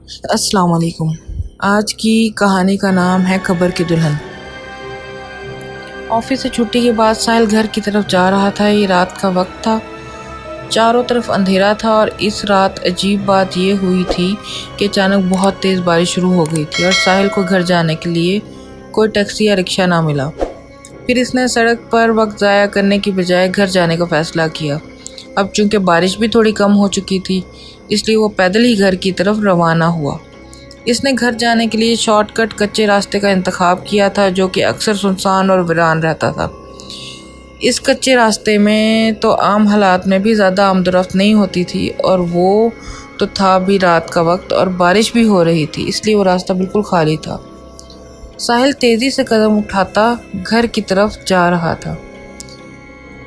السلام علیکم۔ آج کی کہانی کا نام ہے قبر کی دلہن۔ آفس سے چھٹی کے بعد ساحل گھر کی طرف جا رہا تھا۔ یہ رات کا وقت تھا، چاروں طرف اندھیرا تھا اور اس رات عجیب بات یہ ہوئی تھی کہ اچانک بہت تیز بارش شروع ہو گئی تھی اور ساحل کو گھر جانے کے لیے کوئی ٹیکسی یا رکشہ نہ ملا۔ پھر اس نے سڑک پر وقت ضائع کرنے کی بجائے گھر جانے کا فیصلہ کیا۔ اب چونکہ بارش بھی تھوڑی کم ہو چکی تھی، اس لیے وہ پیدل ہی گھر کی طرف روانہ ہوا۔ اس نے گھر جانے کے لیے شارٹ کٹ کچے راستے کا انتخاب کیا تھا، جو کہ اکثر سنسان اور ویران رہتا تھا۔ اس کچے راستے میں تو عام حالات میں بھی زیادہ آمد و رفت نہیں ہوتی تھی، اور وہ تو تھا بھی رات کا وقت اور بارش بھی ہو رہی تھی، اس لیے وہ راستہ بالکل خالی تھا۔ ساحل تیزی سے قدم اٹھاتا گھر کی طرف جا رہا تھا۔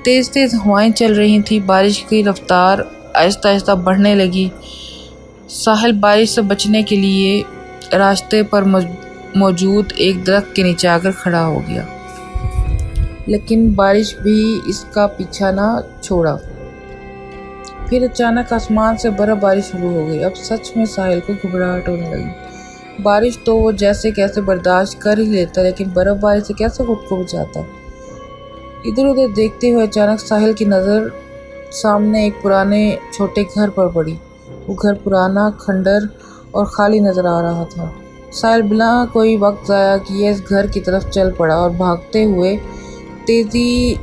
تیز تیز ہوائیں چل رہی تھیں، بارش کی رفتار آہستہ آہستہ بڑھنے لگی۔ ساحل بارش سے بچنے کے لیے راستے پر موجود ایک درخت کے نیچے آ کر کھڑا ہو گیا، لیکن بارش بھی اس کا پیچھا نہ چھوڑا۔ پھر اچانک آسمان سے برف باری شروع ہو گئی۔ اب سچ میں ساحل کو گھبراہٹ ہونے لگی۔ بارش تو وہ جیسے کیسے برداشت کر ہی لیتا، لیکن برف باری سے کیسے خود کو بچاتا۔ ادھر ادھر دیکھتے ہوئے اچانک ساحل کی نظر سامنے ایک پرانے چھوٹے گھر پر پڑی۔ وہ گھر پرانا، کھنڈر اور خالی نظر آ رہا تھا۔ ساحل بلا کوئی وقت ضائع کیے اس گھر کی طرف چل پڑا اور بھاگتے ہوئے تیزی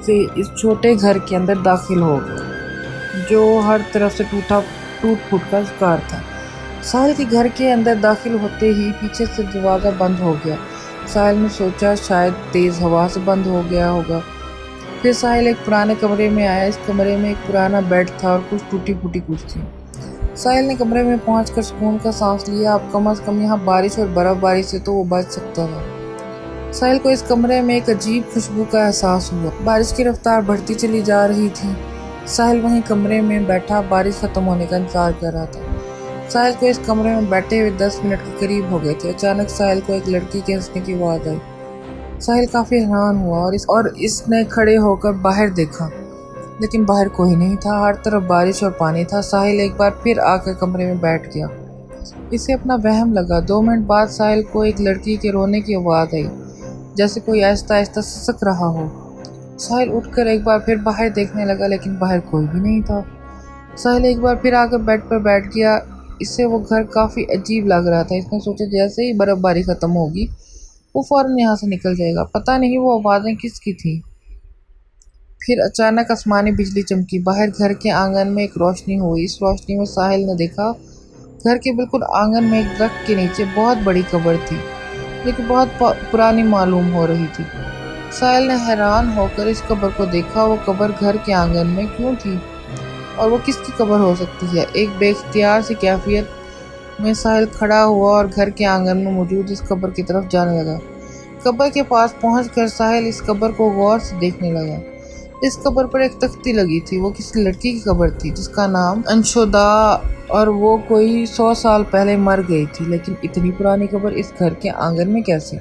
سے اس چھوٹے گھر کے اندر داخل ہو گیا، جو ہر طرف سے ٹوٹ پھوٹ کا شکار تھا۔ ساحل کے گھر کے اندر داخل ہوتے ہی پیچھے سے دروازہ بند ہو گیا۔ ساحل نے سوچا شاید تیز ہوا سے بند ہو گیا ہوگا۔ پھر ساحل ایک پرانے کمرے میں آیا۔ اس کمرے میں ایک پرانا بیڈ تھا اور کچھ ٹوٹی پھوٹی کرسیاں۔ ساحل نے کمرے میں پہنچ کر سکون کا سانس لیا۔ اب کم از کم یہاں بارش اور برف باری سے تو وہ بچ سکتا تھا۔ ساحل کو اس کمرے میں ایک عجیب خوشبو کا احساس ہوا۔ بارش کی رفتار بڑھتی چلی جا رہی تھی۔ ساحل وہیں کمرے میں بیٹھا بارش ختم ہونے کا انتظار کر رہا تھا۔ ساحل کو اس کمرے میں بیٹھے ہوئے 10 منٹ کے قریب ہو گئے تھے۔ اچانک ساحل کو ایک لڑکی کے ہنسنے کی آواز آئی۔ ساحل کافی حیران ہوا اور اس نے کھڑے ہو کر باہر دیکھا، لیکن باہر کوئی نہیں تھا۔ ہر طرف بارش اور پانی تھا۔ ساحل ایک بار پھر آ کر کمرے میں بیٹھ گیا۔ اسے اپنا وہم لگا۔ 2 منٹ بعد ساحل کو ایک لڑکی کے رونے کی آواز آئی، جیسے کوئی آہستہ آہستہ سسک رہا ہو۔ ساحل اٹھ کر ایک بار پھر باہر دیکھنے لگا، لیکن باہر کوئی بھی نہیں تھا۔ ساحل ایک بار پھر آ کر بیڈ پر بیٹھ گیا۔ اسے وہ گھر کافی عجیب لگ رہا تھا۔ اس نے سوچا جیسے ہی برف باری ختم ہوگی وہ فوراً یہاں سے نکل جائے گا۔ پتہ نہیں وہ آوازیں کس کی تھیں۔ پھر اچانک آسمانی بجلی چمکی۔ باہر گھر کے آنگن میں ایک روشنی ہوئی۔ اس روشنی میں ساحل نے دیکھا گھر کے بالکل آنگن میں ایک درخت کے نیچے بہت بڑی قبر تھی، جو کہ بہت پرانی معلوم ہو رہی تھی۔ ساحل نے حیران ہو کر اس قبر کو دیکھا۔ وہ قبر گھر کے آنگن میں کیوں تھی اور وہ کس کی قبر ہو سکتی ہے؟ ایک بے اختیار سی کیفیت میں ساحل کھڑا ہوا اور گھر کے آنگن میں موجود اس قبر کی طرف جانے لگا۔ قبر کے پاس پہنچ کر ساحل اس قبر کو غور سے دیکھنے لگا۔ اس قبر پر ایک تختی لگی تھی۔ وہ کسی لڑکی کی قبر تھی جس کا نام انشودہ، اور وہ کوئی 100 سال پہلے مر گئی تھی، لیکن اتنی پرانی قبر اس گھر کے آنگن میں کیسے؟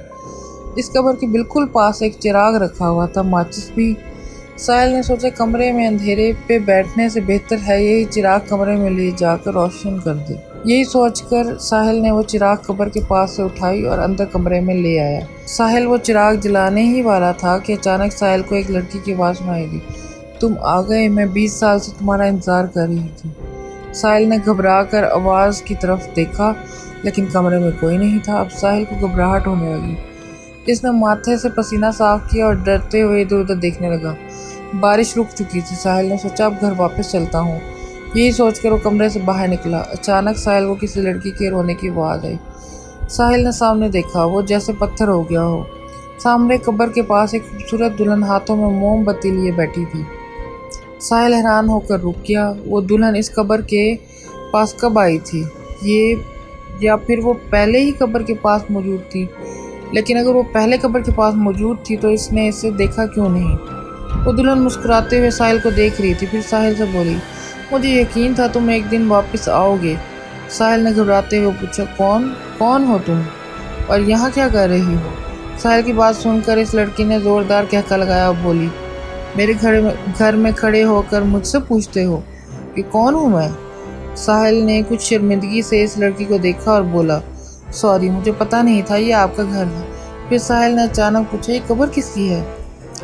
اس قبر کے بالکل پاس ایک چراغ رکھا ہوا تھا، ماچس بھی۔ ساحل نے سوچا کمرے میں اندھیرے پہ بیٹھنے سے بہتر ہے یہی چراغ کمرے میں لے جا کر روشن کر دے۔ یہی سوچ کر ساحل نے وہ چراغ قبر کے پاس سے اٹھائی اور اندر کمرے میں لے آیا۔ ساحل وہ چراغ جلانے ہی والا تھا کہ اچانک ساحل کو ایک لڑکی کی آواز سنائی دی، تم آ گئے، میں 20 سال سے تمہارا انتظار کر رہی تھی۔ ساحل نے گھبرا کر آواز کی طرف دیکھا، لیکن کمرے میں کوئی نہیں تھا۔ اب ساحل کو گھبراہٹ ہونے لگی۔ اس نے ماتھے سے پسینہ صاف کیا اور ڈرتے ہوئے ادھر ادھر دیکھنے لگا۔ بارش رک چکی تھی۔ ساحل نے سوچا اب گھر واپس چلتا ہوں۔ یہی سوچ کر وہ کمرے سے باہر نکلا۔ اچانک ساحل کو کسی لڑکی کے رونے کی آواز آئی۔ ساحل نے سامنے دیکھا، وہ جیسے پتھر ہو گیا ہو۔ سامنے قبر کے پاس ایک خوبصورت دلہن ہاتھوں میں موم بتی لیے بیٹھی تھی۔ ساحل حیران ہو کر رک گیا۔ وہ دلہن اس قبر کے پاس کب آئی تھی؟ یا پھر وہ پہلے ہی قبر کے پاس موجود تھی؟ لیکن اگر وہ پہلے قبر کے پاس موجود تھی تو اس نے اسے دیکھا کیوں نہیں؟ وہ دلہن مسکراتے ہوئے ساحل کو دیکھ رہی تھی۔ پھر ساحل سے بولی، مجھے یقین تھا تم ایک دن واپس آؤ گے۔ ساحل نے گھبراتے ہوئے پوچھا، کون ہو تم اور یہاں کیا کر رہی ہو؟ ساحل کی بات سن کر اس لڑکی نے زوردار قہقہ لگایا اور بولی، میرے گھر میں کھڑے ہو کر مجھ سے پوچھتے ہو کہ کون ہوں میں؟ ساحل نے کچھ شرمندگی سے اس لڑکی کو دیکھا اور بولا، سوری، مجھے پتہ نہیں تھا یہ آپ کا گھر ہے۔ پھر ساحل نے اچانک پوچھا، یہ قبر کس کی ہے؟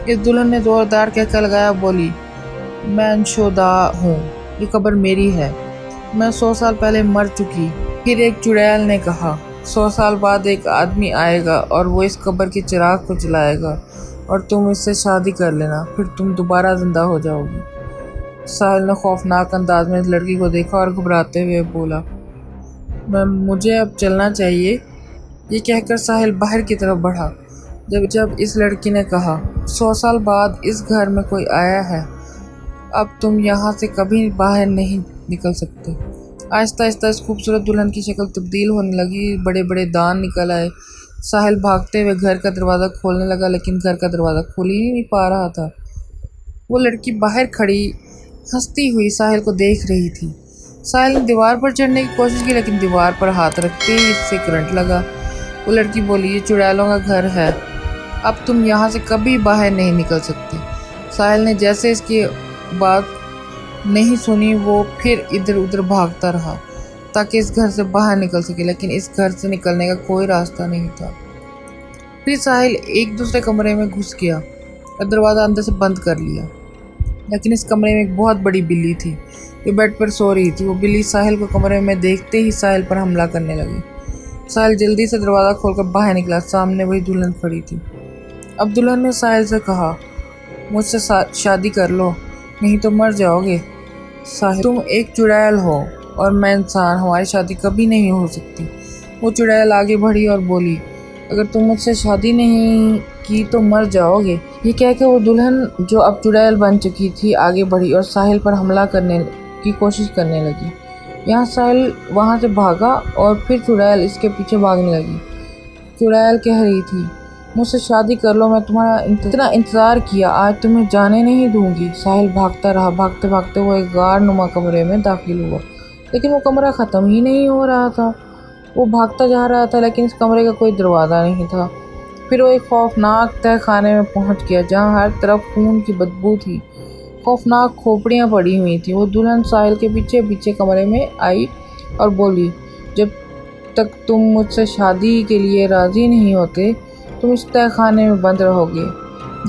اس دلہن نے زوردار کہہ لگایا، بولی، میں انشودہ ہوں، یہ قبر میری ہے، میں 100 سال پہلے مر چکی۔ پھر ایک چڑیل نے کہا، 100 سال بعد ایک آدمی آئے گا اور وہ اس قبر کے چراغ کو جلائے گا اور تم اس سے شادی کر لینا، پھر تم دوبارہ زندہ ہو جاؤ گی۔ ساحل نے خوفناک انداز میں اس لڑکی کو دیکھا اور گھبراتے ہوئے بولا، مجھے اب چلنا چاہیے۔ یہ کہہ کر ساحل باہر کی طرف بڑھا۔ جب اس لڑکی نے کہا، 100 سال بعد اس گھر میں کوئی آیا ہے، اب تم یہاں سے کبھی باہر نہیں نکل سکتے۔ آہستہ آہستہ اس خوبصورت دلہن کی شکل تبدیل ہونے لگی، بڑے بڑے دانت نکل آئے۔ ساحل بھاگتے ہوئے گھر کا دروازہ کھولنے لگا، لیکن گھر کا دروازہ کھول ہی نہیں پا رہا تھا۔ وہ لڑکی باہر کھڑی ہنستی ہوئی ساحل کو دیکھ رہی تھی۔ ساحل نے دیوار پر چڑھنے کی کوشش کی، لیکن دیوار پر ہاتھ رکھتے ہی اس سے کرنٹ لگا۔ وہ لڑکی بولی، یہ چڑیلوں کا گھر ہے، اب تم یہاں سے کبھی باہر نہیں نکل سکتے۔ ساحل نے جیسے اس کی بات نہیں سنی، وہ پھر ادھر ادھر بھاگتا رہا تاکہ اس گھر سے باہر نکل سکے، لیکن اس گھر سے نکلنے کا کوئی راستہ نہیں تھا۔ پھر ساحل ایک دوسرے کمرے میں گھس گیا اور دروازہ اندر سے بند کر لیا، لیکن اس کمرے میں ایک بہت بڑی بلی تھی جو بیڈ پر سو رہی تھی۔ وہ بلی ساحل کو کمرے میں دیکھتے ہی ساحل پر حملہ کرنے لگی۔ ساحل جلدی سے دروازہ کھول کر باہر نکلا، سامنے وہی دلہن کھڑی تھی۔ اب دلہن نے ساحل سے کہا، مجھ سے شادی کر لو، نہیں تو مر جاؤ گے۔ ساحل، تم ایک چڑیل ہو اور میں انسان، ہماری شادی کبھی نہیں ہو سکتی۔ وہ چڑیل آگے بڑھی اور بولی، اگر تم مجھ سے شادی نہیں کی تو مر جاؤ گے۔ یہ کہہ کے وہ دلہن جو اب چڑیل بن چکی تھی آگے بڑھی اور ساحل پر حملہ کرنے کی کوشش کرنے لگی۔ یہاں ساحل وہاں سے بھاگا اور پھر چڑیل اس کے پیچھے بھاگنے لگی۔ چڑیل کہہ رہی تھی، مجھ سے شادی کر لو، میں تمہارا اتنا انتظار کیا، آج تمہیں جانے نہیں دوں گی۔ ساحل بھاگتا رہا، بھاگتے بھاگتے وہ ایک غار نما کمرے میں داخل ہوا، لیکن وہ کمرہ ختم ہی نہیں ہو رہا تھا۔ وہ بھاگتا جا رہا تھا، لیکن اس کمرے کا کوئی دروازہ نہیں تھا۔ پھر وہ ایک خوفناک تہہ خانے میں پہنچ گیا جہاں ہر طرف خون کی بدبو تھی، خوفناک کھوپڑیاں پڑی ہوئی تھیں۔ وہ دلہن ساحل کے پیچھے پیچھے کمرے میں آئی اور بولی، جب تک تم مجھ سے شادی کے لیے راضی نہیں ہوتے تم اس تہہ خانے میں بند رہو گے۔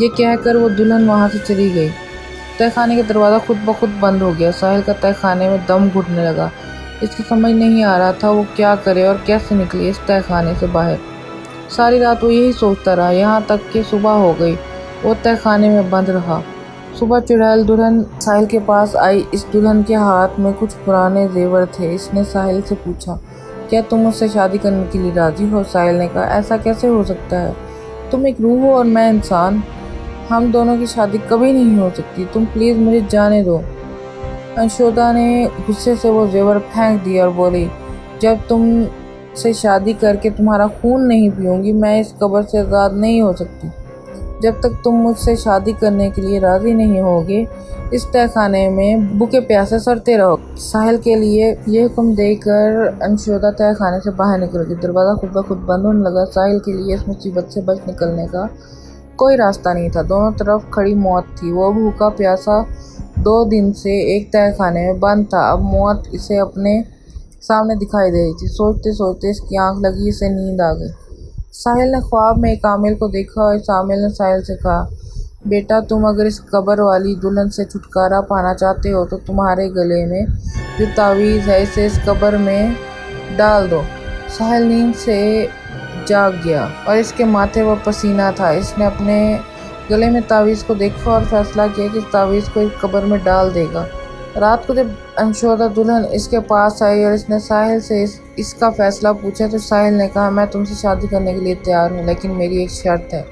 یہ کہہ کر وہ دلہن وہاں سے چلی گئی۔ تہہ خانے کا دروازہ خود بخود بند ہو گیا۔ ساحل کا تہہ خانے میں دم گھٹنے لگا۔ اس کی سمجھ نہیں آ رہا تھا وہ کیا کرے اور کیسے نکلے اس تہہ خانے سے باہر۔ ساری رات وہ یہی سوچتا رہا، یہاں تک کہ صبح ہو گئی۔ وہ تہہ خانے میں بند رہا۔ صبح چڑیل دلہن ساحل کے پاس آئی۔ اس دلہن کے ہاتھ میں کچھ پرانے زیور تھے۔ اس نے ساحل سے پوچھا، کیا تم مجھ سے شادی کرنے کے لیے راضی ہو؟ ساحل نے کہا، ایسا کیسے ہو سکتا ہے، تم ایک روح ہو اور میں انسان، ہم دونوں کی شادی کبھی نہیں ہو سکتی، تم پلیز مجھے جانے دو۔ انشودہ نے غصے سے وہ زیور پھینک دیے اور بولی، جب تم سے شادی کر کے تمہارا خون نہیں پیوں گی میں اس قبر سے آزاد نہیں ہو سکتی۔ جب تک تم مجھ سے شادی کرنے کے لیے راضی نہیں ہوگے اس تہہ خانے میں بھوکے پیاسے سڑتے رہو۔ ساحل کے لیے یہ حکم دے کر انشودہ تہہ خانے سے باہر نکل گئی۔ دروازہ خود بخود بند ہونے لگا۔ ساحل کے لیے اس مصیبت سے بچ نکلنے کا کوئی راستہ نہیں تھا۔ دونوں طرف کھڑی موت تھی۔ وہ بھوکا پیاسا 2 دن سے ایک تہہ خانے میں بند تھا، اب موت اسے اپنے سامنے دکھائی دے رہی تھی۔ سوچتے سوچتے اس کی آنکھ لگی، اسے نیند آ گئی۔ ساحل نے خواب میں ایک عامل کو دیکھا اور اس عامل نے ساحل سے کہا، بیٹا تم اگر اس قبر والی دلہن سے چھٹکارا پانا چاہتے ہو تو تمہارے گلے میں جو تعویذ ہے اسے اس قبر میں ڈال دو۔ ساحل نیند سے جاگ گیا اور اس کے ماتھے پر پسینہ تھا۔ اس نے اپنے گلے میں تعویذ کو دیکھا اور فیصلہ کیا کہ اس تعویذ کو اس قبر میں ڈال دے گا۔ رات کو جب انشودہ دلہن اس کے پاس آئی اور اس نے ساحل سے اس کا فیصلہ پوچھا تو ساحل نے کہا، میں تم سے شادی کرنے کے لیے تیار ہوں، لیکن میری ایک شرط ہے،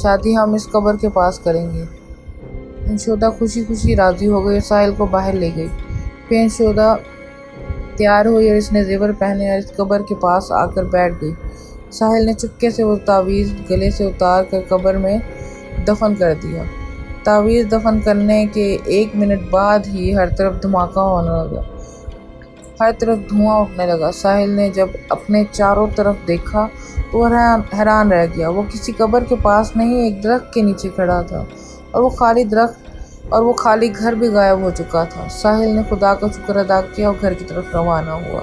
شادی ہم اس قبر کے پاس کریں گے۔ انشودہ خوشی خوشی راضی ہو گئی اور ساحل کو باہر لے گئی۔ پھر انشودہ تیار ہوئی اور اس نے زیور پہنے اور اس قبر کے پاس آ کر بیٹھ گئی۔ ساحل نے چپکے سے وہ تعویذ گلے سے اتار کر قبر میں دفن کر دیا۔ تعویذ دفن کرنے کے 1 منٹ بعد ہی ہر طرف دھماکہ ہونے لگا، ہر طرف دھواں اٹھنے لگا۔ ساحل نے جب اپنے چاروں طرف دیکھا تو وہ حیران رہ گیا۔ وہ کسی قبر کے پاس نہیں، ایک درخت کے نیچے کھڑا تھا اور وہ خالی درخت اور وہ خالی گھر بھی غائب ہو چکا تھا۔ ساحل نے خدا کا شکر ادا کیا اور گھر کی طرف روانہ ہوا۔